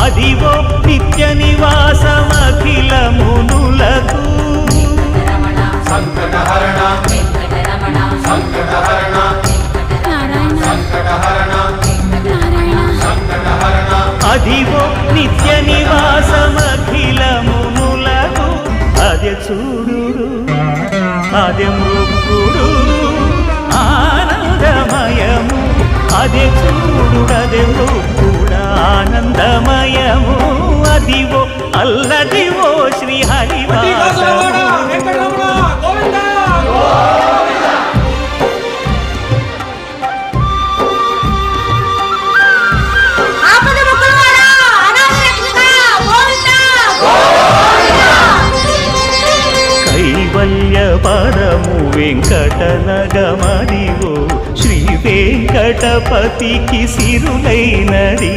అదివో నిత్య నివాసమఖిల మునులకు సంకటహరణ సంకటహరణ సంకటహరణ సంకటహరణ అదివో నిత్య నివాసమఖిల మునులకు అదే చూడు అదే మృక్కుడు ఆనందమయము అదే చూడు అదే మృక్కుడు ఆనందమయము అదివో అల్లదివో శ్రీ హరివాసము కైవల్య పదము వెంకటనగమదివో శ్రీ వెంకటపతికి సిరులైనది